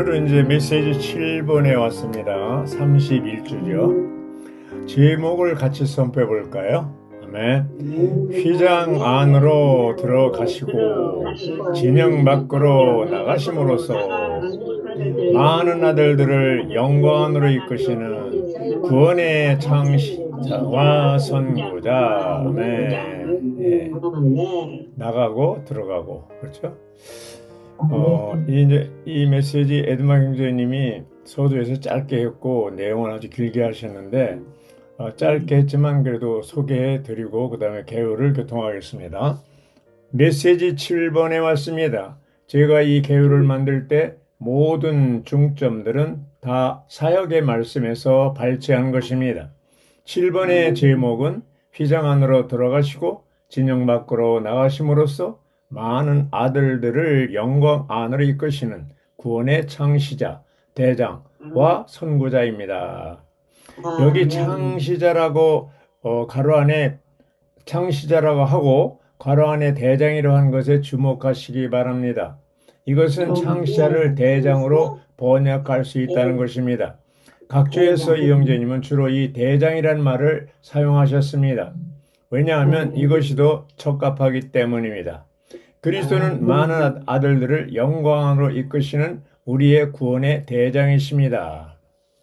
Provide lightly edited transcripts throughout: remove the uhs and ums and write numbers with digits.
오늘은 이제 메시지 7번에 왔습니다. 31주죠. 제목을 같이 선포해 볼까요? 아멘. 휘장 안으로 들어가시고 진영 밖으로 나가심으로써 많은 아들들을 영광으로 이끄시는 구원의 창시자와 선구자. 아멘. 예. 나가고 들어가고, 그렇죠? 이 메시지 에드마 형제님이 서두에서 짧게 했고 내용을 아주 길게 하셨는데 짧게 했지만 그래도 소개해 드리고 그 다음에 개요를 교통하겠습니다. 메시지 7번에 왔습니다. 제가 이 개요를 만들 때 모든 중점들은 다 사역의 말씀에서 발췌한 것입니다. 7번의 제목은 휘장 안으로 들어가시고 진영 밖으로 나가심으로써 많은 아들들을 영광 안으로 이끄시는 구원의 창시자, 대장과 선구자입니다. 여기 창시자라고 가로 안에 창시자라고 하고 가로 안에 대장이라고 한 것에 주목하시기 바랍니다. 이것은 창시자를 대장으로 번역할 수 있다는 것입니다. 각주에서 이영재님은 주로 이 대장이라는 말을 사용하셨습니다. 왜냐하면 이것이 더 적합하기 때문입니다. 그리스도는 많은 아들들을 영광으로 이끄시는 우리의 구원의 대장이십니다.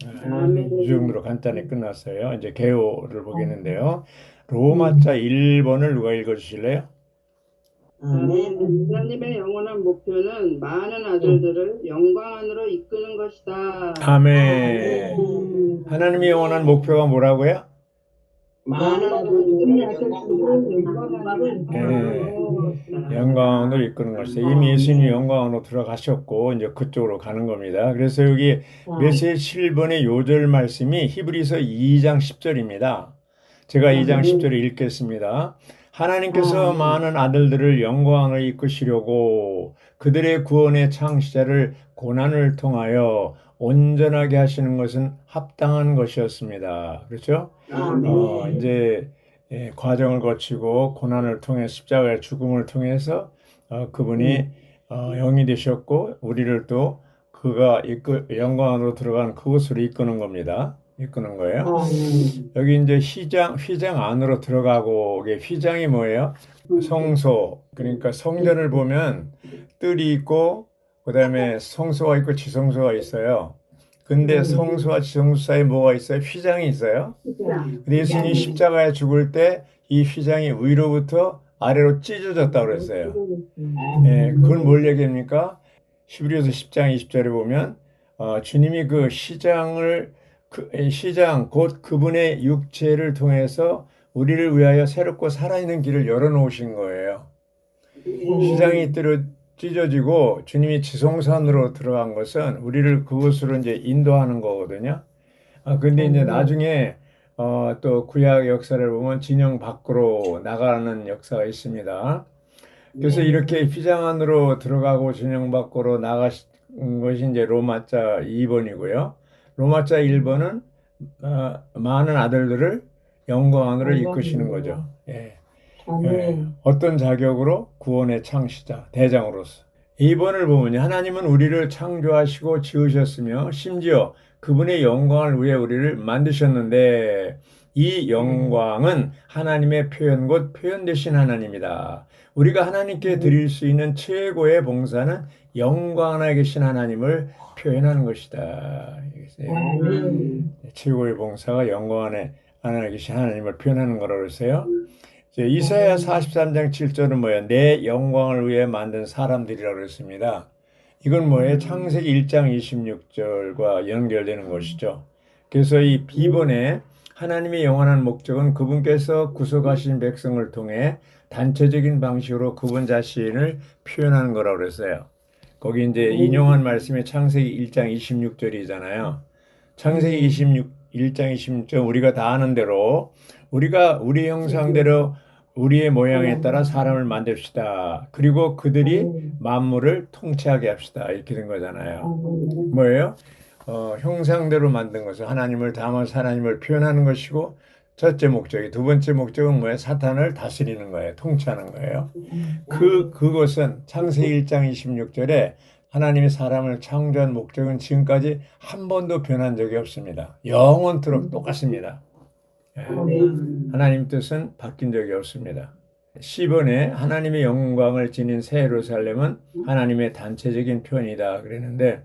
이 정도로 간단히 끝났어요. 이제 개요를 보겠는데요. 로마자 1번을 누가 읽어주실래요? 하나님의 영원한 목표는 많은 아들들을 영광 안으로 이끄는 것이다. 아멘. 하나님의 영원한 목표가 뭐라고요? 많은 아들들을 영광 안으로 이끄는 영광으로 이끄는 것이다. 이미 예수님이 영광으로 들어가셨고 이제 그쪽으로 가는 겁니다. 그래서 여기 메시지 7번의 요절 말씀이 히브리서 2장 10절입니다. 제가 2장 10절을 읽겠습니다. 하나님께서 많은 아들들을 영광으로 이끄시려고 그들의 구원의 창시자를 고난을 통하여 온전하게 하시는 것은 합당한 것이었습니다. 그렇죠? 이제 과정을 거치고 고난을 통해 십자가의 죽음을 통해서 그분이 영이 되셨고 우리를 또 그가 영광으로 들어간 그곳으로 이끄는 겁니다. 이끄는 거예요. 여기 이제 휘장 안으로 들어가고 이게 휘장이 뭐예요? 성소. 그러니까 성전을 보면 뜰이 있고 그다음에 성소가 있고 지성소가 있어요. 근데 성소와 지성소 사이에 뭐가 있어요? 휘장이 있어요. 근데 예수님이 십자가에 죽을 때 이 휘장이 위로부터 아래로 찢어졌다고 그랬어요. 그건 뭘 얘기합니까? 히브리서 10장 20절에 보면 주님이 그 시장 곧 그분의 육체를 통해서 우리를 위하여 새롭고 살아있는 길을 열어놓으신 거예요. 시장이 찢어지고 주님이 지성산으로 들어간 것은 우리를 그곳으로 이제 인도하는 거거든요. 근데 이제 나중에 또 구약 역사를 보면 진영 밖으로 나가는 역사가 있습니다. 그래서 이렇게 휘장 안으로 들어가고 진영 밖으로 나가신 것이 이제 로마자 2번이고요. 로마자 1번은 많은 아들들을 영광 안으로 이끄시는 거죠. 어떤 자격으로? 구원의 창시자, 대장으로서. 2번을 보면 하나님은 우리를 창조하시고 지으셨으며 심지어 그분의 영광을 위해 우리를 만드셨는데 이 영광은 하나님의 표현 곧 표현되신 하나님이다. 우리가 하나님께 드릴 수 있는 최고의 봉사는 영광 안에 계신 하나님을 표현하는 것이다. 최고의 봉사가 영광 안에 계신 하나님을 표현하는 거라고 그랬어요. 이사야 43장 7절은 뭐예요? 내 영광을 위해 만든 사람들이라고 그랬습니다. 이건 뭐예요? 창세기 1장 26절과 연결되는 것이죠. 그래서 이 B번에 하나님의 영원한 목적은 그분께서 구속하신 백성을 통해 단체적인 방식으로 그분 자신을 표현하는 거라고 그랬어요. 거기 이제 인용한 말씀이 창세기 1장 26절이잖아요. 창세기 1장 26절 우리가 다 아는 대로 우리가 우리 형상대로 우리의 모양에 따라 사람을 만듭시다. 그리고 그들이 만물을 통치하게 합시다. 이렇게 된 거잖아요. 뭐예요? 형상대로 만든 것은 하나님을 담아서 하나님을 표현하는 것이고 첫째 목적이 두 번째 목적은 뭐예요? 사탄을 다스리는 거예요. 통치하는 거예요. 그것은 창세기 1장 26절에 하나님이 사람을 창조한 목적은 지금까지 한 번도 변한 적이 없습니다. 영원토록 똑같습니다. 예. 하나님 뜻은 바뀐 적이 없습니다. 10번에 하나님의 영광을 지닌 새 예루살렘은 하나님의 단체적인 표현이다 그랬는데,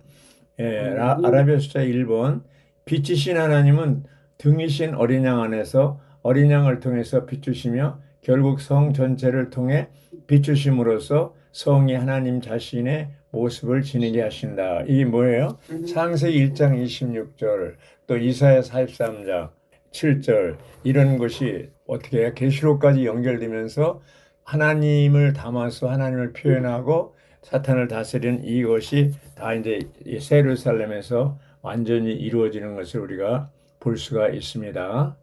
아라비아 숫자 1번, 빛이신 하나님은 등이신 어린 양 안에서 어린 양을 통해서 비추시며 결국 성 전체를 통해 비추심으로써 성이 하나님 자신의 모습을 지니게 하신다. 이게 뭐예요? 창세기 1장 26절, 또 이사야 43장 7절, 이런 것이 어떻게 해요? 계시록까지 연결되면서 하나님을 담아서 하나님을 표현하고 사탄을 다스리는 이것이 다 이제 이 새 예루살렘에서 완전히 이루어지는 것을 우리가 볼 수가 있습니다.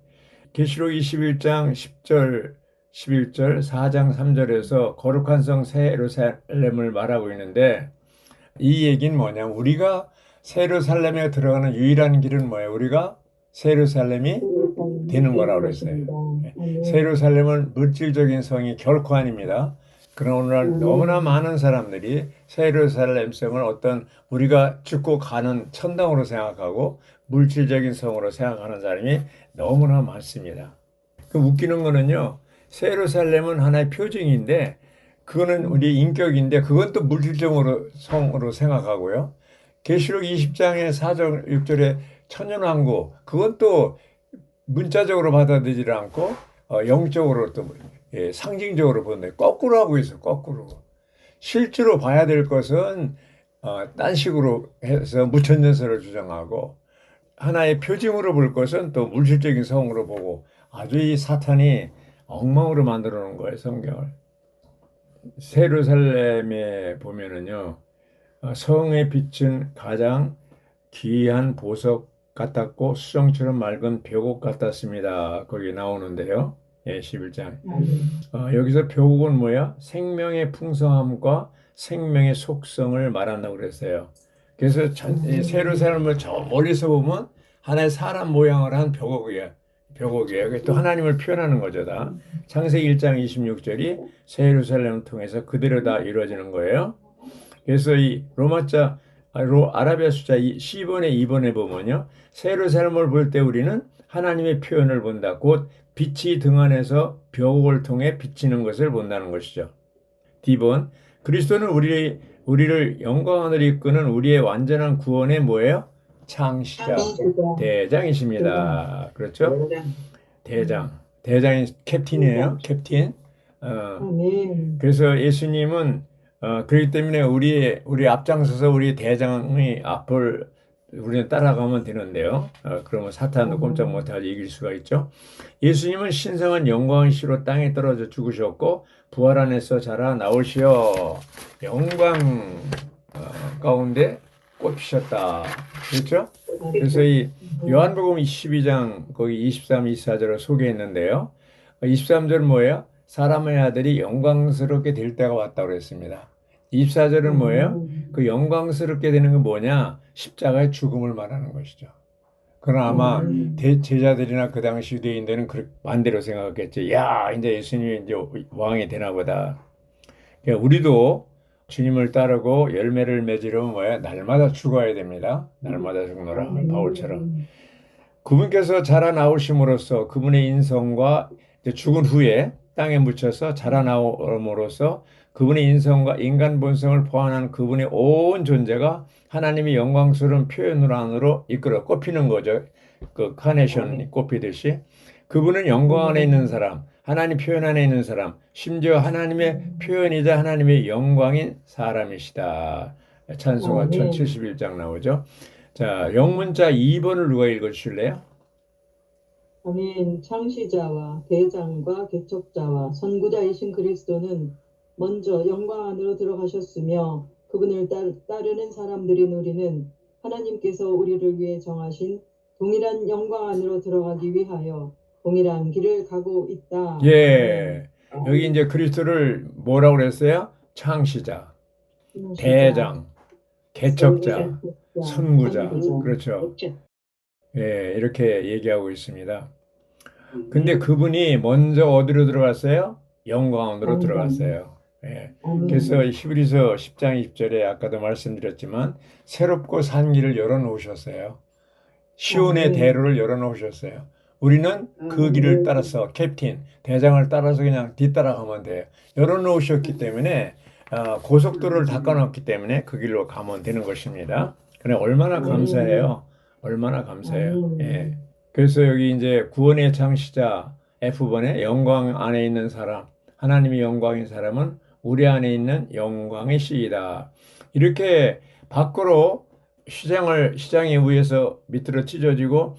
계시록 21장 10절, 11절, 4장 3절에서 거룩한 성 새 예루살렘을 말하고 있는데, 이 얘기는 뭐냐? 우리가 새 예루살렘에 들어가는 유일한 길은 뭐예요? 우리가 새 예루살렘이 되는 거라고 그랬어요. 새 예루살렘은 물질적인 성이 결코 아닙니다. 그러나 오늘날 너무나 많은 사람들이 새 예루살렘 성을 어떤 우리가 죽고 가는 천당으로 생각하고 물질적인 성으로 생각하는 사람이 너무나 많습니다. 그 웃기는 거는요, 새 예루살렘은 하나의 표징인데 그거는 우리 인격인데 그건 또 물질적으로 성으로 생각하고요. 계시록 20장의 4절 6절에 천년왕국, 그건 또 문자적으로 받아들이지 않고 영적으로 또 상징적으로 본다. 거꾸로 하고 있어. 거꾸로. 실제로 봐야 될 것은 딴 식으로 해서 무천년설을 주장하고, 하나의 표징으로 볼 것은 또 물질적인 성으로 보고, 아주 이 사탄이 엉망으로 만들어 놓은 거예요, 성경을. 새 예루살렘에 보면은요, 성의 빛은 가장 귀한 보석 같았고 수정처럼 맑은 벽옥 같았습니다. 거기 나오는데요. 11장. 여기서 벽옥은 뭐야? 생명의 풍성함과 생명의 속성을 말한다고 그랬어요. 그래서 새 예루살렘을 저 멀리서 보면 하나의 사람 모양을 한 벽옥이에요. 벽옥이에요. 또 하나님을 표현하는 거죠. 다. 창세기 1장 26절이 새 예루살렘을 통해서 그대로 다 이루어지는 거예요. 그래서 이 아라비아 숫자 10번에 2번에 보면요, 새 예루살렘을 볼 때 우리는 하나님의 표현을 본다. 곧 빛이 등 안에서 벽을 통해 비치는 것을 본다는 것이죠. D번, 그리스도는 우리를 영광 안으로 이끄는 우리의 완전한 구원의 뭐예요? 창시자, 대장이십니다. 그렇죠? 대장이 캡틴이에요. 캡틴. 그래서 예수님은 그렇기 때문에 우리 앞장서서 우리 대장의 앞을 우리는 따라가면 되는데요. 그러면 사탄도 꼼짝 못하지 이길 수가 있죠. 예수님은 신성한 영광의 시로 땅에 떨어져 죽으셨고 부활 안에서 자라 나오시어 영광 가운데 꽃피셨다. 그렇죠? 그래서 이 요한복음 22장 거기 23, 24절을 소개했는데요. 23절은 뭐예요? 사람의 아들이 영광스럽게 될 때가 왔다고 그랬습니다. 24절은 뭐예요? 그 영광스럽게 되는 건 뭐냐? 십자가의 죽음을 말하는 것이죠. 그러나 아마 제자들이나 그 당시 유대인들은 반대로 생각했겠지. 야, 이제 예수님이 이제 왕이 되나 보다. 그러니까 우리도 주님을 따르고 열매를 맺으려면 뭐야? 날마다 죽어야 됩니다. 날마다 죽노라. 바울처럼. 그분께서 자라나오심으로써 그분의 인성과 이제 죽은 후에 땅에 묻혀서 자라나옴으로써 그분의 인성과 인간 본성을 포함한 그분의 온 존재가 하나님의 영광스러운 표현으로 안으로 이끌어 꼽히는 거죠. 그 카네이션이 꼽히듯이 그분은 영광 안에 있는 사람, 하나님 표현 안에 있는 사람, 심지어 하나님의 표현이자 하나님의 영광인 사람이시다. 찬송가 1071장 나오죠. 자, 영문자 2번을 누가 읽어주실래요? 아멘. 창시자와 대장과 개척자와 선구자이신 그리스도는 먼저 영광 안으로 들어가셨으며 그분을 따르는 사람들인 우리는 하나님께서 우리를 위해 정하신 동일한 영광 안으로 들어가기 위하여 동일한 길을 가고 있다. 예. 여기 이제 그리스도를 뭐라고 그랬어요? 창시자, 대장, 개척자, 선구자. 그렇죠. 예, 이렇게 얘기하고 있습니다. 근데 그분이 먼저 어디로 들어갔어요? 영광으로 들어갔어요. 예. 아멘. 그래서 히브리서 10장 20절에 아까도 말씀드렸지만 새롭고 산 길을 열어놓으셨어요. 시온의 아멘. 대로를 열어놓으셨어요. 우리는 그 길을 따라서 캡틴, 대장을 따라서 그냥 뒤따라가면 돼요. 열어놓으셨기 때문에 고속도로를 닦아놨기 때문에 그 길로 가면 되는 것입니다. 그래 얼마나 감사해요. 얼마나 감사해요. 예. 그래서 여기 이제 구원의 창시자 F번에 영광 안에 있는 사람, 하나님의 영광인 사람은 우리 안에 있는 영광의 씨이다. 이렇게 밖으로 시장에 의해서 밑으로 찢어지고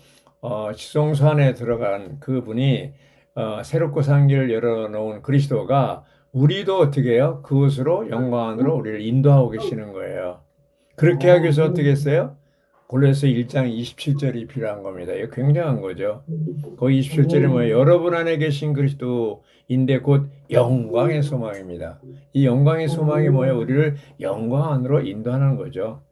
지성소 안에 들어간 그분이 새롭고 산 길을 열어놓은 그리스도가 우리도 어떻게 해요? 그것으로 영광 안으로 우리를 인도하고 계시는 거예요. 그렇게 하기 위해서 어떻게 했어요? 골로새 1장 27절이 필요한 겁니다. 이거 굉장한 거죠. 거기 27절에 뭐예요? 여러분 안에 계신 그리스도인데 곧 영광의 소망입니다. 이 영광의 소망이 뭐예요? 우리를 영광 안으로 인도하는 거죠.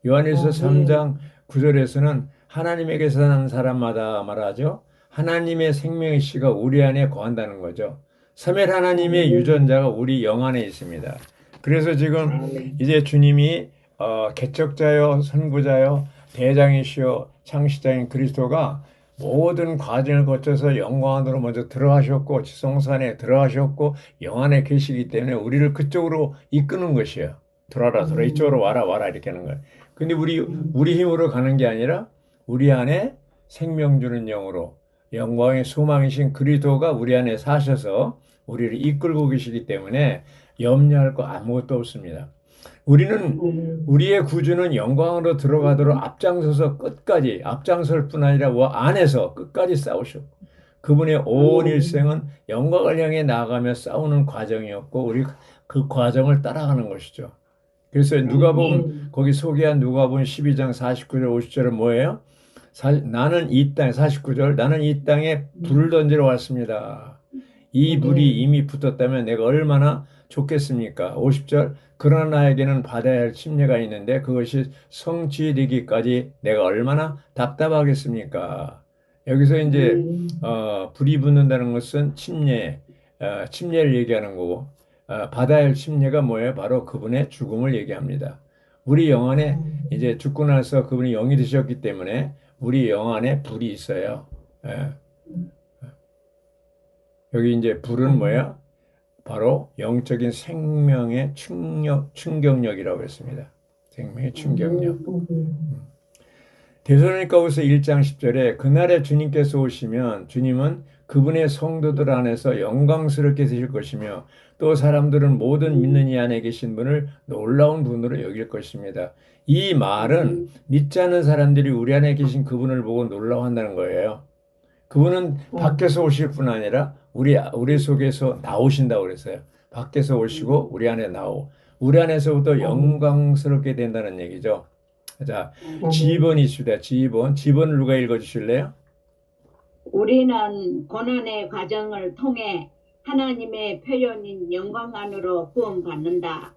요한일서 3장 9절에서는 하나님에게 사는 사람마다 말하죠. 하나님의 생명의 씨가 우리 안에 거한다는 거죠. 삼일 하나님의 유전자가 우리 영 안에 있습니다. 그래서 지금 이제 주님이 개척자요, 선구자요, 대장이시요, 창시자인 그리스도가 모든 과정을 거쳐서 영광 안으로 먼저 들어가셨고 지성산에 들어가셨고 영 안에 계시기 때문에 우리를 그쪽으로 이끄는 것이에요. 돌아라 이쪽으로 와라 이렇게 하는 거예요. 근데 우리 힘으로 가는 게 아니라 우리 안에 생명 주는 영으로 영광의 소망이신 그리스도가 우리 안에 사셔서 우리를 이끌고 계시기 때문에 염려할 거 아무것도 없습니다. 우리는 우리의 구주는 영광으로 들어가도록 앞장서서 끝까지 앞장설 뿐 아니라 안에서 끝까지 싸우셨고 그분의 온 일생은 영광을 향해 나아가며 싸우는 과정이었고 우리 그 과정을 따라가는 것이죠. 그래서 누가복음 거기 소개한 누가복음 12장 49절 50절은 뭐예요? 나는 이 땅 49절 나는 이 땅에 불을 던지러 왔습니다. 이 불이 이미 붙었다면 내가 얼마나 좋겠습니까? 50절 그러나 나에게는 받아야 할 침례가 있는데 그것이 성취되기까지 내가 얼마나 답답하겠습니까? 여기서 이제 불이 붙는다는 것은 침례를 얘기하는 거고 받아야 할 침례가 뭐예요? 바로 그분의 죽음을 얘기합니다. 우리 영 안에 이제 죽고 나서 그분이 영이 되셨기 때문에 우리 영 안에 불이 있어요. 예. 여기 이제 불은 뭐예요? 바로 영적인 생명의 충격력이라고 했습니다. 생명의 충격력. 데살로니가후서 1장 10절에 그날에 주님께서 오시면 주님은 그분의 성도들 안에서 영광스럽게 되실 것이며 또 사람들은 모든 믿는 이 안에 계신 분을 놀라운 분으로 여길 것입니다. 이 말은 믿지 않는 사람들이 우리 안에 계신 그분을 보고 놀라워한다는 거예요. 그분은 밖에서 오실 뿐 아니라 우리 속에서 나오신다고 그랬어요. 밖에서 오시고 우리 안에 우리 안에서부터 영광스럽게 된다는 얘기죠. 자, 지번이 있습니다. 지번을 누가 읽어주실래요? 우리는 고난의 과정을 통해 하나님의 표현인 영광 안으로 구원받는다.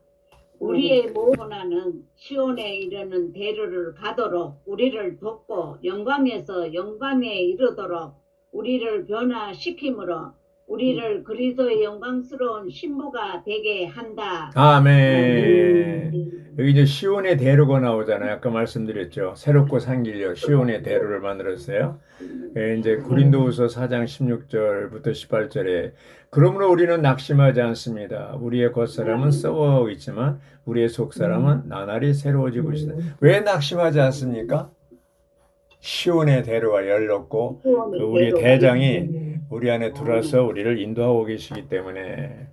우리의 모든 고난은 시온에 이르는 대로를 가도록 우리를 돕고 영광에서 영광에 이르도록 우리를 변화시키므로 우리를 그리스도의 영광스러운 신부가 되게 한다. 아멘. 여기 이제 시온의 대로가 나오잖아요. 아까 말씀드렸죠. 새롭고 산 길로 시온의 대로를 만들었어요. 이제 고린도후서 4장 16절부터 18절에 그러므로 우리는 낙심하지 않습니다. 우리의 겉사람은 썩어 있지만 우리의 속사람은 나날이 새로워지고 있습니다. 왜 낙심하지 않습니까? 시온의 대로가 열렸고 우리 대장이 우리 안에 들어와서 우리를 인도하고 계시기 때문에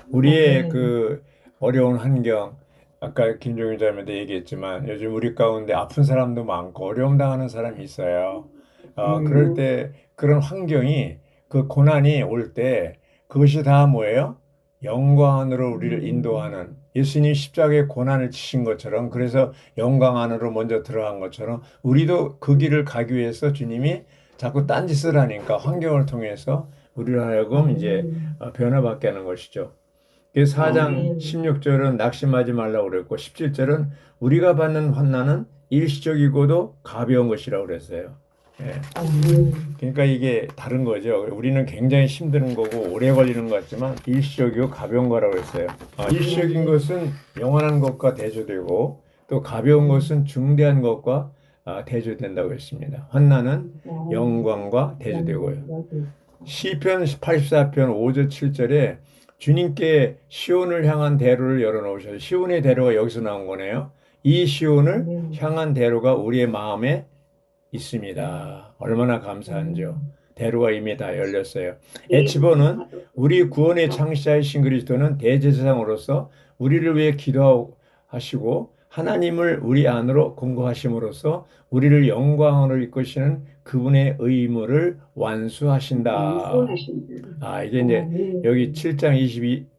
우리의 그 어려운 환경 아까 김종인 자매도 얘기했지만 요즘 우리 가운데 아픈 사람도 많고 어려움 당하는 사람이 있어요. 그럴 때 그런 환경이 그 고난이 올 때 그것이 다 뭐예요? 영광 안으로 우리를 인도하는 예수님 십자가의 고난을 치신 것처럼 그래서 영광 안으로 먼저 들어간 것처럼 우리도 그 길을 가기 위해서 주님이 자꾸 딴짓을 하니까 환경을 통해서 우리를 하여금 이제 변화받게 하는 것이죠. 4장 16절은 낙심하지 말라고 그랬고 17절은 우리가 받는 환난은 일시적이고도 가벼운 것이라고 그랬어요. 예. 아멘. 그러니까 이게 다른 거죠. 우리는 굉장히 힘든 거고 오래 걸리는 것 같지만 일시적이고 가벼운 거라고 했어요. 일시적인 것은 영원한 것과 대조되고 또 가벼운 것은 중대한 것과 대조된다고 했습니다. 환난은 영광과 대조되고요. 시편 84편 5절 7절에 주님께 시온을 향한 대로를 열어놓으셔서 시온의 대로가 여기서 나온 거네요. 이 시온을 향한 대로가 우리의 마음에 있습니다. 얼마나 감사한지요. 대로가 이미 다 열렸어요. 에치보는 우리 구원의 창시자이신 그리스도는 대제사장으로서 우리를 위해 기도하시고 하나님을 우리 안으로 공고하심으로써 우리를 영광으로 이끄시는 그분의 의무를 완수하신다. 이게 이제 여기 7장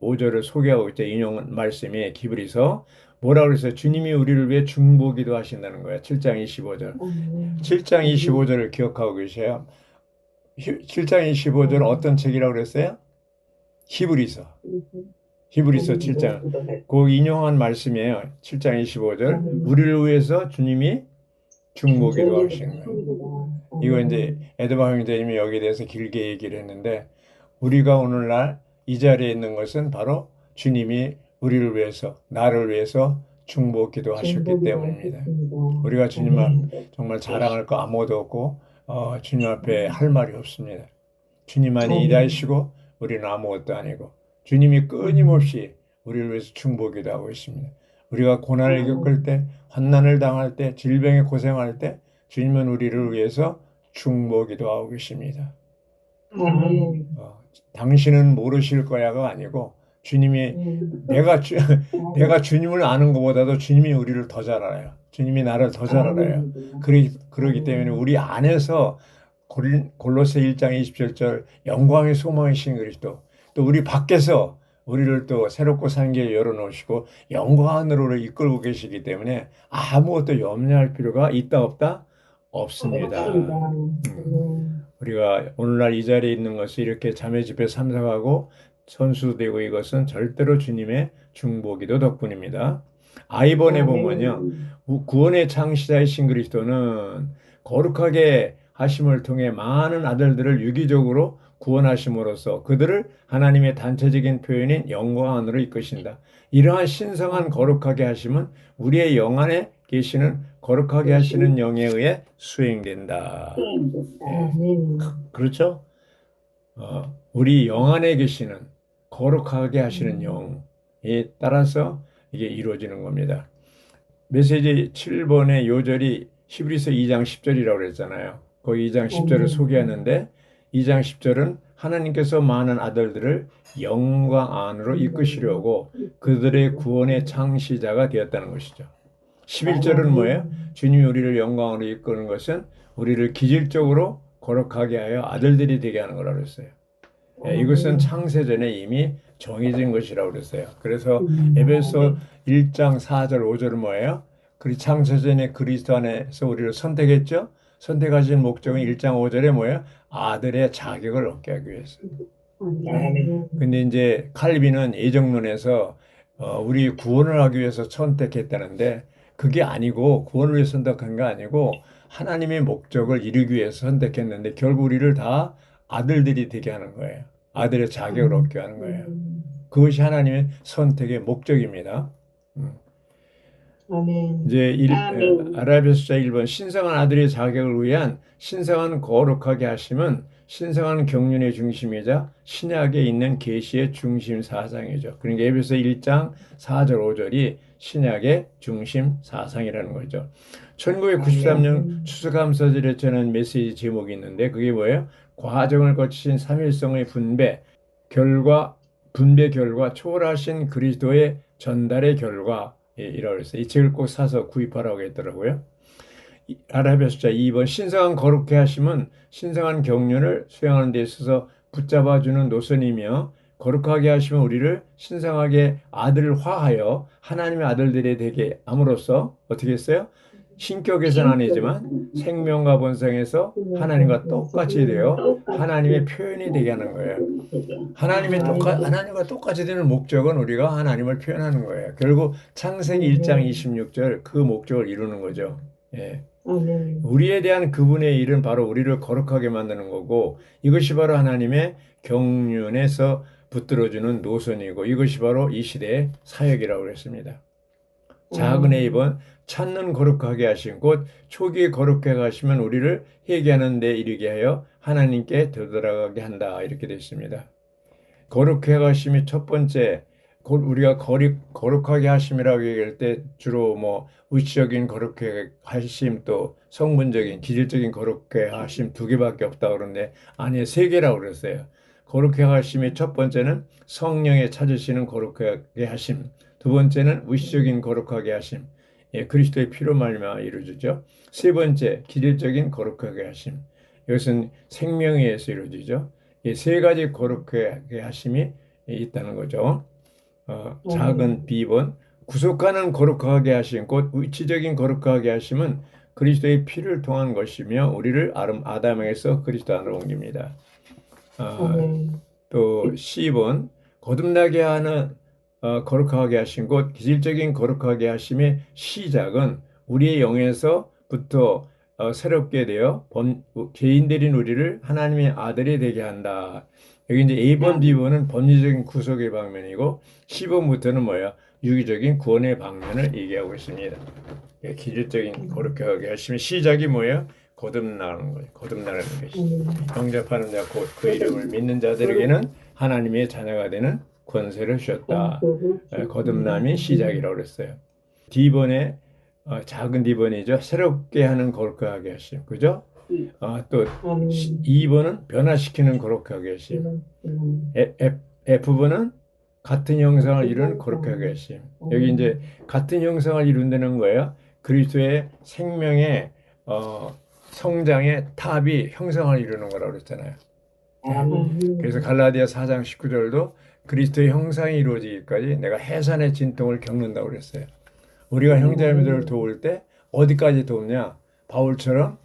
25절을 소개하고 있죠. 인용 말씀이 기브리서 뭐라고 그랬어요? 주님이 우리를 위해 중보기도 하신다는 거예요. 7장 25절. 7장 25절을 기억하고 계세요? 7장 25절은 어떤 책이라고 그랬어요? 히브리서 7장. 그 인용한 말씀이에요. 7장 25절. 우리를 위해서 주님이 중보기도 하시는 거예요. 이거 이제 에드바 형제님이 여기에 대해서 길게 얘기를 했는데 우리가 오늘날 이 자리에 있는 것은 바로 주님이 우리를 위해서, 나를 위해서 중보기도 하셨기 때문입니다. 우리가 주님 앞에 정말 자랑할 거 아무것도 없고 주님 앞에 할 말이 없습니다. 주님만이 일하시고 우리는 아무것도 아니고 주님이 끊임없이 우리를 위해서 중보기도 하고 있습니다. 우리가 고난을 겪을 때, 환난을 당할 때, 질병에 고생할 때 주님은 우리를 위해서 중보기도 하고 계십니다. 당신은 모르실 거야가 아니고 주님이 내가 주님을 아는 것보다도 주님이 우리를 더 잘 알아요. 주님이 나를 더 잘 알아요. 그러기 때문에 우리 안에서 골로새 1장 27절 영광의 소망이신 그리스도 또 우리 밖에서 우리를 또 새롭고 산 길 열어놓으시고 영광으로 이끌고 계시기 때문에 아무것도 염려할 필요가 있다 없다? 없습니다. 우리가 오늘날 이 자리에 있는 것이 이렇게 자매 집회 참석하고 선수되고 이것은 절대로 주님의 중보기도 덕분입니다. 아이번에 보면요. 구원의 창시자이신 그리스도는 거룩하게 하심을 통해 많은 아들들을 유기적으로 구원하심으로써 그들을 하나님의 단체적인 표현인 영광 안으로 이끄신다. 이러한 신성한 거룩하게 하심은 우리의 영 안에 계시는 거룩하게 하시는 영에 의해 수행된다. 그렇죠? 우리 영 안에 계시는 거룩하게 하시는 영에 따라서 이게 이루어지는 겁니다. 메시지 7번의 요절이 히브리서 2장 10절이라고 그랬잖아요. 거기 2장 10절을 소개하는데 2장 10절은 하나님께서 많은 아들들을 영광 안으로 이끄시려고 그들의 구원의 창시자가 되었다는 것이죠. 11절은 뭐예요? 주님이 우리를 영광으로 이끄는 것은 우리를 기질적으로 거룩하게 하여 아들들이 되게 하는 거라고 그랬어요. 이것은 창세전에 이미 정해진 것이라고 그랬어요. 그래서 에베소 1장 4절 5절은 뭐예요? 창세전에 그리스도 안에서 우리를 선택했죠? 선택하신 목적은 1장 5절에 뭐예요? 아들의 자격을 얻게 하기 위해서. 근데 이제 칼빈은 예정론에서 우리 구원을 하기 위해서 선택했다는데 그게 아니고 구원을 위해서 선택한 게 아니고 하나님의 목적을 이루기 위해서 선택했는데 결국 우리를 다 아들들이 되게 하는 거예요. 아들의 자격을 얻게 하는 거예요. 그것이 하나님의 선택의 목적입니다. 이제 아라비아서 1번 신성한 아들의 자격을 위한 신성한 거룩하게 하심은 신성한 경륜의 중심이자 신약에 있는 계시의 중심 사상이죠. 그러니까 에베소 1장 4절 5절이 신약의 중심 사상이라는 거죠. 1993년 추수감사절에 전한 메시지 제목이 있는데 그게 뭐예요? 과정을 거치신 삼일성의 분배 결과 초월하신 그리스도의 전달의 결과 이라고 했어요. 이 책을 꼭 사서 구입하라고 했더라고요. 아라비아서 2번 신성한 거룩해 하심은 신성한 경륜을 수행하는 데 있어서 붙잡아주는 노선이며 거룩하게 하시면 우리를 신성하게 아들화하여 하나님의 아들들이 되게 함으로써 어떻게 했어요? 신격에서는 아니지만 생명과 본성에서 하나님과 똑같이 되어 하나님의 표현이 되게 하는 거예요. 하나님과 똑같이 되는 목적은 우리가 하나님을 표현하는 거예요. 결국 창세기 1장 26절 그 목적을 이루는 거죠. 예. 아멘. 우리에 대한 그분의 일은 바로 우리를 거룩하게 만드는 거고 이것이 바로 하나님의 경륜에서 붙들어주는 노선이고 이것이 바로 이 시대의 사역이라고 했습니다. 작은 A번 찾는 거룩하게 하신 곧 초기에 거룩하게 하시면 우리를 회개하는 데 이르게 하여 하나님께 되돌아가게 한다 이렇게 되어 있습니다. 거룩하게 하심이 첫 번째 우리가 거룩하게 하심이라고 얘기할 때 주로 뭐 의식적인 거룩하게 하심 또 성분적인 기질적인 거룩하게 하심 두 개밖에 없다 그러는데 아니 세 개라고 그랬어요. 거룩하게 하심이 첫 번째는 성령에 찾으시는 거룩하게 하심 두 번째는 의식적인 거룩하게 하심 예, 그리스도의 피로 말미암아 이루어지죠. 세 번째 기질적인 거룩하게 하심 이것은 생명에 의해서 이루어지죠. 이 세 가지 거룩하게 하심이 있다는 거죠. 작은 B번 구속하는 거룩하게 하심 곧 위치적인 거룩하게 하심은 그리스도의 피를 통한 것이며 우리를 아담에게서 그리스도 안으로 옮깁니다. 또 C번 거듭나게 하는 거룩하게 하심 곧 기질적인 거룩하게 하심의 시작은 우리의 영에서부터 새롭게 되어 죄인들인 우리를 하나님의 아들이 되게 한다. 여기 이제 A번, B번은 법리적인 구속의 방면이고 C번부터는 뭐야? 유기적인 구원의 방면을 얘기하고 있습니다. 기질적인 거룩하게 하심의 시작이 뭐예요? 거듭나는 거예요. 거듭나는 것이. 영접하는 자 곧 그 이름을 믿는 자들에게는 하나님의 자녀가 되는 권세를 주셨다. 거듭남이 시작이라고 그랬어요. D번에 작은 D번이죠. 새롭게 하는 거룩하게 하심. 그죠? 또 2번은 변화시키는 거룩하게 하심. F번은 같은 형상을 이루는 거룩하게 하심. 여기 이제 같은 형상을 이룬다는 거예요. 그리스도의 생명의 성장의 탑이 형상을 이루는 거라고 그랬잖아요. 그래서 갈라디아 4장 19절도 그리스도의 형상이 이루어지기까지 내가 해산의 진통을 겪는다고 그랬어요. 우리가 형제자매들을 도울 때 어디까지 돕냐? 바울처럼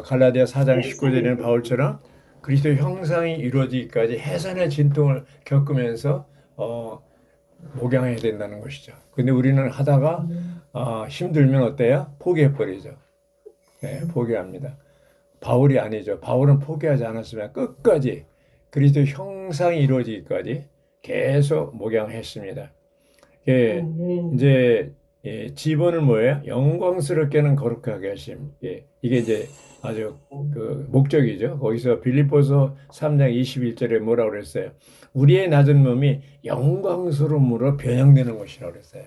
갈라디아 4장 19절에는 바울처럼 그리스도의 형상이 이루어지기까지 해산의 진통을 겪으면서 목양해야 된다는 것이죠. 근데 우리는 하다가 힘들면 어때요? 포기해버리죠. 네, 포기합니다. 바울이 아니죠. 바울은 포기하지 않았으면 끝까지 그리스도의 형상이 이루어지기까지 계속 목양했습니다. 이제 지번은 뭐예요? 영광스럽게는 거룩하게 하심. 이게 이제 아주 그 목적이죠. 거기서 빌립보서 3장 21절에 뭐라고 그랬어요? 우리의 낮은 몸이 영광스러움으로 변형되는 것이라고 그랬어요.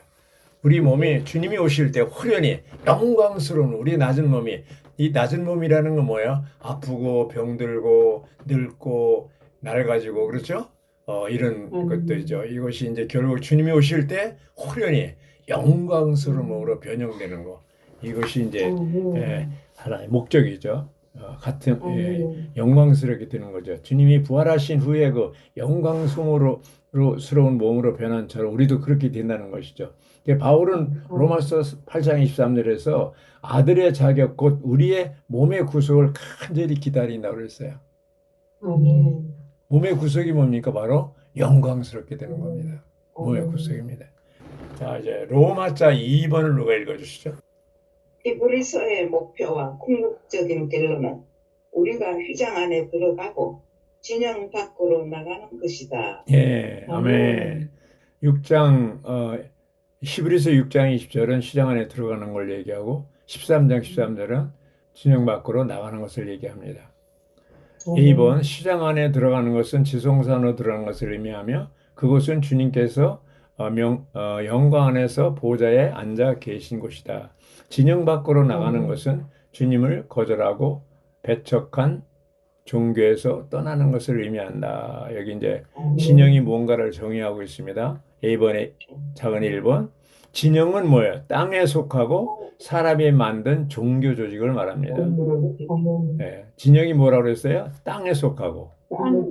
우리 몸이 주님이 오실 때 호련히 영광스러운 우리 낮은 몸이 이 낮은 몸이라는 건 뭐예요? 아프고 병들고 늙고 낡아지고 그렇죠? 이런 것들이죠. 이것이 이제 결국 주님이 오실 때 호련히 영광스러운 몸으로 변형되는 거. 이것이 이제 하나의 목적이죠. 같은 영광스럽게 되는 거죠. 주님이 부활하신 후에 그 영광스러운 몸으로 변한 처럼 우리도 그렇게 된다는 것이죠. 바울은 로마서 8장 23절에서 아들의 자격 곧 우리의 몸의 구속을 간절히 기다린다고 그랬어요. 몸의 구속이 뭡니까? 바로 영광스럽게 되는 겁니다. 몸의 구속입니다. 자, 이제 로마자 2번을 누가 읽어주시죠? 히브리서의 목표와 궁극적인 결론은 우리가 휘장 안에 들어가고 진영 밖으로 나가는 것이다. 예, 아멘. 6장 히브리서 6장 20절은 시장 안에 들어가는 걸 얘기하고 13장 13절은 진영 밖으로 나가는 것을 얘기합니다. A번 시장 안에 들어가는 것은 지성산으로 들어가는 것을 의미하며 그것은 주님께서 영광 안에서 보좌에 앉아 계신 곳이다. 진영 밖으로 나가는 것은 주님을 거절하고 배척한 종교에서 떠나는 것을 의미한다. 여기 이제 진영이 뭔가를 정의하고 있습니다. A번의 작은 1번. 진영은 뭐예요? 땅에 속하고 사람이 만든 종교 조직을 말합니다. 네, 진영이 뭐라고 그랬어요? 땅에 속하고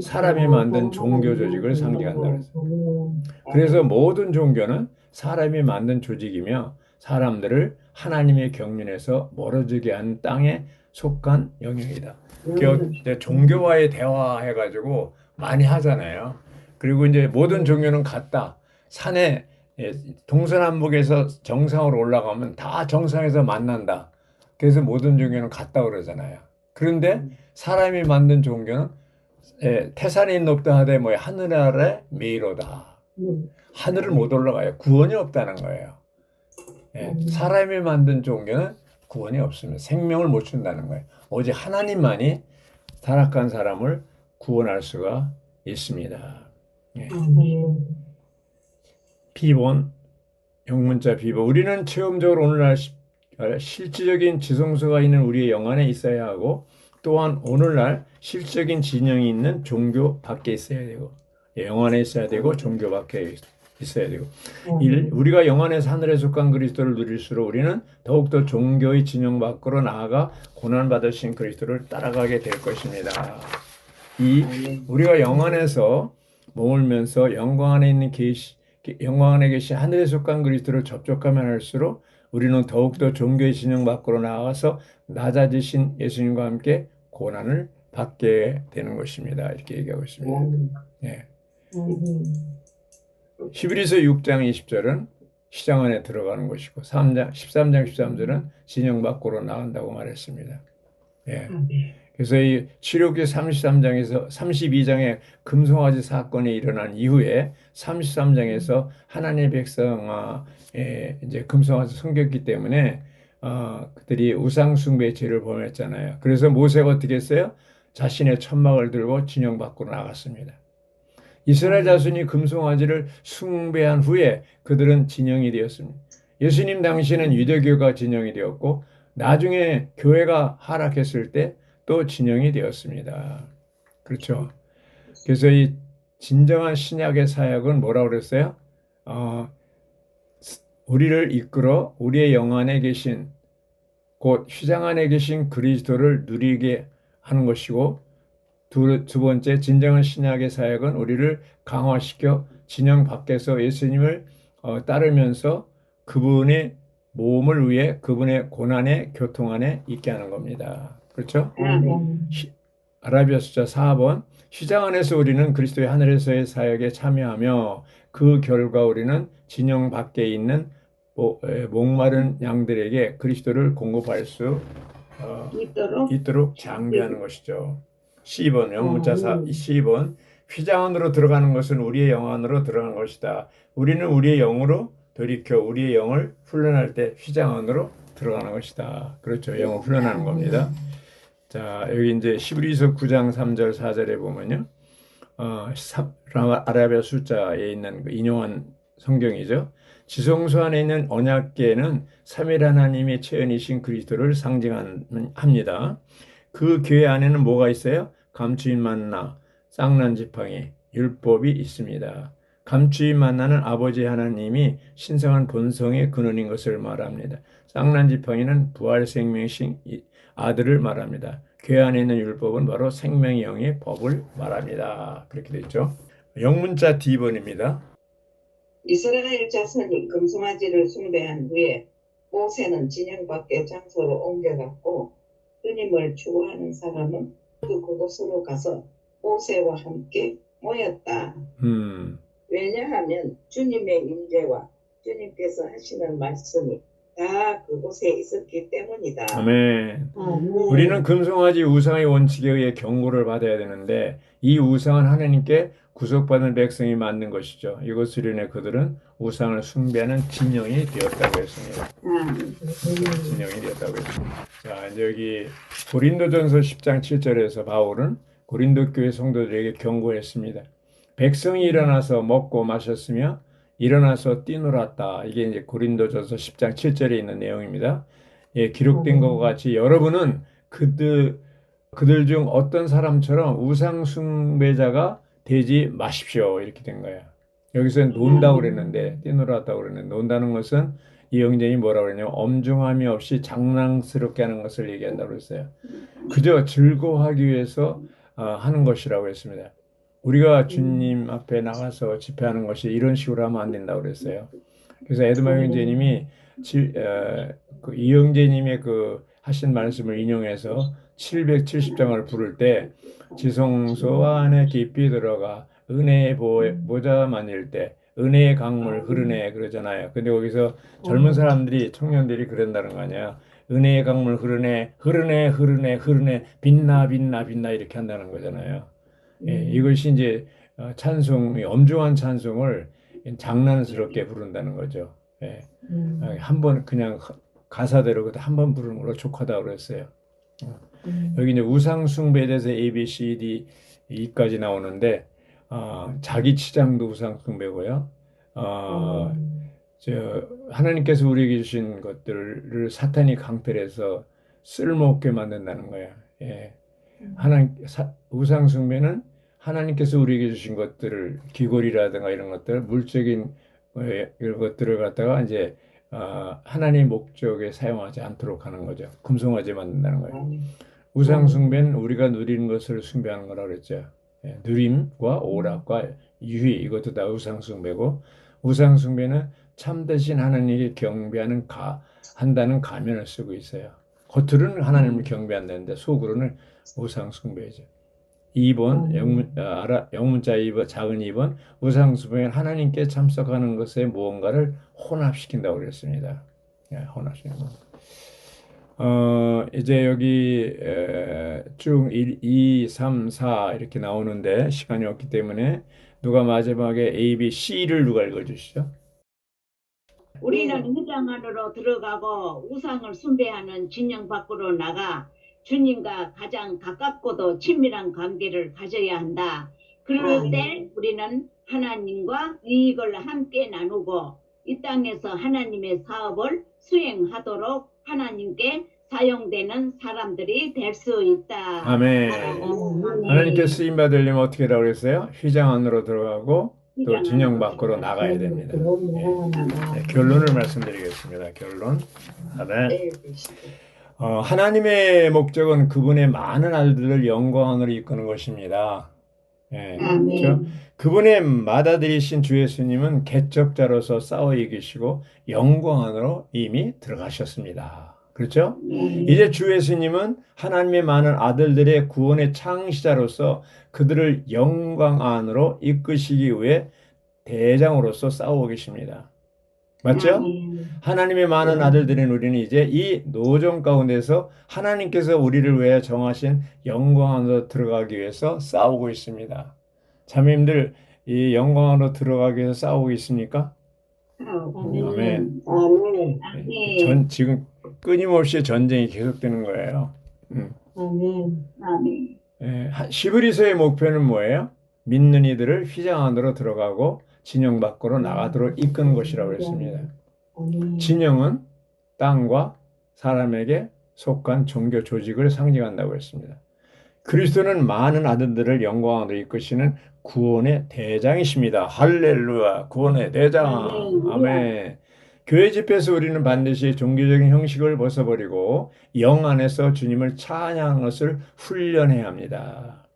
사람이 만든 종교 조직을 상징한다고 그랬어요. 그래서 모든 종교는 사람이 만든 조직이며 사람들을 하나님의 경륜에서 멀어지게 한 땅에 속한 영역이다. 종교와의 대화해가지고 많이 하잖아요. 그리고 이제 모든 종교는 같다. 산에 동서남북에서 정상으로 올라가면 다 정상에서 만난다. 그래서 모든 종교는 같다 그러잖아요. 그런데 사람이 만든 종교는 태산이 높다 하되 뭐 하늘 아래 메이로다. 하늘을 못 올라가요. 구원이 없다는 거예요. 사람이 만든 종교는 구원이 없습니다. 생명을 못 준다는 거예요. 오직 하나님만이 타락한 사람을 구원할 수가 있습니다. 비본, 영문자 비본. 우리는 체험적으로 오늘날 실질적인 지성소가 있는 우리의 영 안에 있어야 하고, 또한 오늘날 실질적인 진영이 있는 종교 밖에 있어야 되고, 영 안에 있어야 되고 종교 밖에 있어야 되고. 우리가 영 안에서 하늘에 속한 그리스도를 누릴수록 우리는 더욱더 종교의 진영 밖으로 나아가 고난받으신 그리스도를 따라가게 될 것입니다. 우리가 영 안에서 머물면서 영광 안에 있는 영광 안에 계신 하늘에 속한 그리스도를 접촉하면 할수록 우리는 더욱더 종교의 진영 밖으로 나아가서 낮아지신 예수님과 함께 고난을 받게 되는 것입니다. 이렇게 얘기하고 있습니다. 히브리서 6장 20절은 시장 안에 들어가는 것이고 13장 13절은 진영 밖으로 나간다고 말했습니다. 그래서 이 출애굽기 33장에서 32장에 금송아지 사건이 일어난 이후에 33장에서 하나님의 백성아 이제 금송아지 섬겼기 때문에 그들이 우상 숭배의 죄를 범했잖아요. 그래서 모세가 어떻게 했어요? 자신의 천막을 들고 진영 밖으로 나갔습니다. 이스라엘 자손이 금송아지를 숭배한 후에 그들은 진영이 되었습니다. 예수님 당시에는 유대교가 진영이 되었고 나중에 교회가 하락했을 때 또 진영이 되었습니다. 그렇죠. 그래서 이 진정한 신약의 사역은 뭐라고 그랬어요? 우리를 이끌어 우리의 영 안에 계신 곧 휘장 안에 계신 그리스도를 누리게 하는 것이고, 두 번째 진정한 신약의 사역은 우리를 강화시켜 진영 밖에서 예수님을 따르면서 그분의 모험을 위해 그분의 고난의 교통 안에 있게 하는 겁니다. 그렇죠? 아라비아 숫자 4번. 휘장 안에서 우리는 그리스도의 하늘에서의 사역에 참여하며 그 결과 우리는 진영 밖에 있는 목마른 양들에게 그리스도를 공급할 수 있도록 장비하는 것이죠. 10번 영문자 10번. 휘장 안으로 들어가는 것은 우리의 영 안으로 들어가는 것이다. 우리는 우리의 영으로 돌이켜 우리의 영을 훈련할 때 휘장 안으로 들어가는 것이다. 그렇죠. 영을 훈련하는 겁니다. 자, 여기 이제 히브리서 9장 3절 4절에 보면요. 아라비아 숫자에 있는 인용한 성경이죠. 지성소 안에 있는 언약궤는 삼위일 하나님의 체현이신 그리스도를 상징합니다. 그 궤 안에는 뭐가 있어요? 감추인 만나, 쌍난 지팡이, 율법이 있습니다. 감추인 만나는 아버지 하나님이 신성한 본성의 근원인 것을 말합니다. 쌍난 지팡이는 부활 생명이신 아들을 말합니다. 궤 안에 있는 율법은 바로 생명의 영의 법을 말합니다. 그렇게 되죠. 영문자 D번입니다. 이스라엘 자손이 금송아지를 숭배한 후에 모세는 진영 밖의 장소로 옮겨갔고 주님을 추구하는 사람은 모두 그곳으로 가서 모세와 함께 모였다. 왜냐하면 주님의 임재와 주님께서 하시는 말씀이 다 그곳에 있었기 때문이다. 아멘. 우리는 금송아지 우상의 원칙에 의해 경고를 받아야 되는데 이 우상은 하나님께 구속받은 백성이 만든 것이죠. 이것을 인해 그들은 우상을 숭배하는 진영이 되었다고 했습니다. 진영이 되었다고 했습니다. 자, 이제 여기 고린도전서 10장 7절에서 바울은 고린도 교회 성도들에게 경고했습니다. 백성이 일어나서 먹고 마셨으며 일어나서 뛰놀았다. 이게 이제 고린도전서 10장 7절에 있는 내용입니다. 기록된 것과 같이 여러분은 그들 중 어떤 사람처럼 우상 숭배자가 되지 마십시오. 이렇게 된 거예요. 여기서 논다고 그랬는데, 뛰놀았다고 그랬는데, 논다는 것은 이 영전이 뭐라고 그러냐면 엄중함이 없이 장난스럽게 하는 것을 얘기한다고 그랬어요. 그저 즐거워하기 위해서 하는 것이라고 했습니다. 우리가 주님 앞에 나가서 집회하는 것이 이런 식으로 하면 안 된다고 그랬어요. 그래서 에드마 형제님이 이영재님의 하신 말씀을 인용해서 770장을 부를 때 지성소 안에 깊이 들어가 은혜의 보좌 만일 때 은혜의 강물 흐르네 그러잖아요. 근데 거기서 젊은 사람들이 청년들이 그런다는 거 아니야. 은혜의 강물 흐르네, 흐르네, 흐르네, 흐르네, 빛나, 빛나, 빛나 이렇게 한다는 거잖아요. 예, 이것이 이제 찬송이 엄중한 찬송을 장난스럽게 부른다는 거죠. 예, 한번 그냥 가사대로 한 번 부르는 걸로 족하다고 그랬어요. 여기 이제 우상 숭배에 대해서 A, B, C, D, E까지 나오는데 자기 치장도 우상 숭배고요. 하나님께서 우리에게 주신 것들을 사탄이 강탈해서 쓸모없게 만든다는 거예요. 예. 우상 숭배는 하나님께서 우리에게 주신 것들을 귀걸이라든가 이런 것들, 물적인 이런 것들을 갖다가 이제 하나님의 목적에 사용하지 않도록 하는 거죠. 금송아지 만든다는 거예요. 우상 숭배는 우리가 누리는 것을 숭배하는 거라고 그랬죠. 예, 누림과 오락과 유희 이것도 다 우상 숭배고, 우상 숭배는 참되신 하나님께 경배하는 한다는 가면을 쓰고 있어요. 겉으로는 하나님을 경배한다는데 속으로는 우상 숭배죠. 2번 영문자 2번 작은 2번 우상 숭배는 하나님께 참석하는 것에 무언가를 혼합시킨다고 그랬습니다. 예, 혼합시키는 거. 이제 여기 쭉 1, 2, 3, 4 이렇게 나오는데 시간이 없기 때문에 누가 마지막에 A, B, C를 누가 읽어주시죠? 우리는 회장 안으로 들어가고 우상을 숭배하는 진영 밖으로 나가 주님과 가장 가깝고도 친밀한 관계를 가져야 한다. 그럴 때 우리는 하나님과 이익을 함께 나누고 이 땅에서 하나님의 사업을 수행하도록 하나님께 사용되는 사람들이 될 수 있다. 아멘. 하나님께 쓰임 받으려면 어떻게 하라고 그랬어요? 휘장 안으로 들어가고 또 진영 밖으로 나가야 됩니다. 네, 결론을 말씀드리겠습니다. 결론. 아멘. 하나님의 목적은 그분의 많은 아들들을 영광 안으로 이끄는 것입니다. 예, 그렇죠? 그분의 맏아들이신 주 예수님은 개척자로서 싸워 이기시고 영광 안으로 이미 들어가셨습니다. 그렇죠? 이제 주 예수님은 하나님의 많은 아들들의 구원의 창시자로서 그들을 영광 안으로 이끄시기 위해 대장으로서 싸우고 계십니다. 맞죠? 하나님의 많은 아들들인 우리는 이제 이 노정 가운데서 하나님께서 우리를 위해 정하신 영광 안으로 들어가기 위해서 싸우고 있습니다. 자매님들 이 영광 안으로 들어가기 위해서 싸우고 있습니까? 아멘. 지금 끊임없이 전쟁이 계속되는 거예요. 시브리서의 목표는 뭐예요? 믿는 이들을 휘장 안으로 들어가고 진영 밖으로 나가도록 이끄는 것이라고 했습니다. 진영은 땅과 사람에게 속한 종교 조직을 상징한다고 했습니다. 그리스도는 많은 아들들을 영광으로 이끄시는 구원의 대장이십니다. 할렐루야, 구원의 대장. 아멘. 교회 집회에서 우리는 반드시 종교적인 형식을 벗어버리고 영 안에서 주님을 찬양하는 것을 훈련해야 합니다.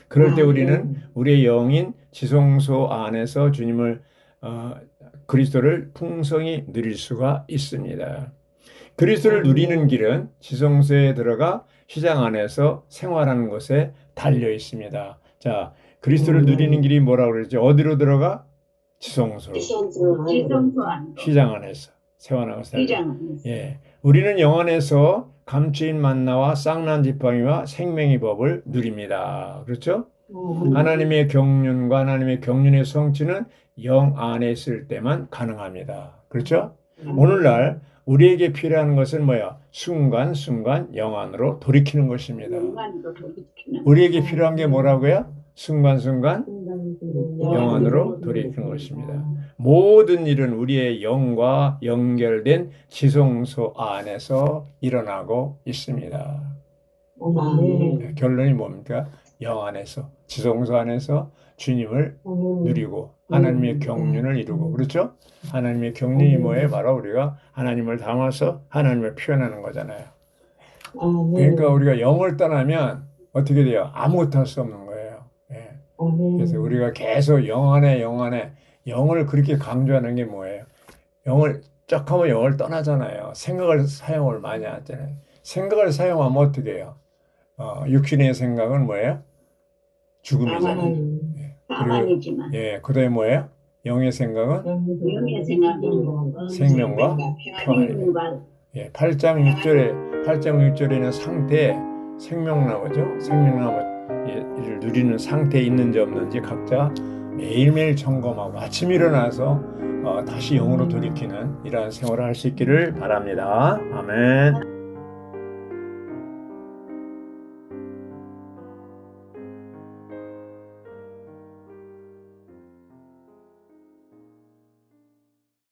그럴 때 우리는 우리의 영인 지성소 안에서 주님을 그리스도를 풍성히 누릴 수가 있습니다. 그리스도를 누리는 길은 지성소에 들어가 휘장 안에서 생활하는 것에 달려 있습니다. 자, 그리스도를 누리는 길이 뭐라고 그러죠? 어디로 들어가? 지성소로. 휘장 안에서 생활하는 것에 달려. 예, 우리는 영 안에서 감추인 만나와 쌍난 지팡이와 생명의 법을 누립니다. 그렇죠? 하나님의 경륜과 하나님의 경륜의 성취는 영 안에 있을 때만 가능합니다. 그렇죠? 오늘날 우리에게 필요한 것은 뭐야? 순간순간 영 안으로 돌이키는 것입니다. 우리에게 필요한 게 뭐라고요? 순간순간 영 안으로 돌이키는 것입니다. 모든 일은 우리의 영과 연결된 지성소 안에서 일어나고 있습니다. 결론이 뭡니까? 영 안에서, 지성소 안에서 주님을 누리고 하나님의 경륜을 이루고, 그렇죠? 하나님의 경륜이 뭐예요? 바로 우리가 하나님을 담아서 하나님을 표현하는 거잖아요. 그러니까 우리가 영을 떠나면 어떻게 돼요? 아무것도 할 수 없는 거예요. 예. 그래서 우리가 계속 영 안에 영을 그렇게 강조하는 게 뭐예요? 영을 쫙 하면 영을 떠나잖아요. 생각을 사용을 많이 하잖아요. 생각을 사용하면 어떻게 해요? 육신의 생각은 뭐예요? 죽음이잖아요. 사망이지만. 예, 그 다음에 뭐예요? 영의 생각은 영의 생각은 생명과 평안입니다. 예, 8장 6절에 8장 6절에는 상태, 생명나무죠. 생명나무를 누리는 상태에 있는지 없는지 각자 매일매일 점검하고 아침 일어나서 다시 영으로 돌이키는 이러한 생활을 할 수 있기를 바랍니다. 아멘.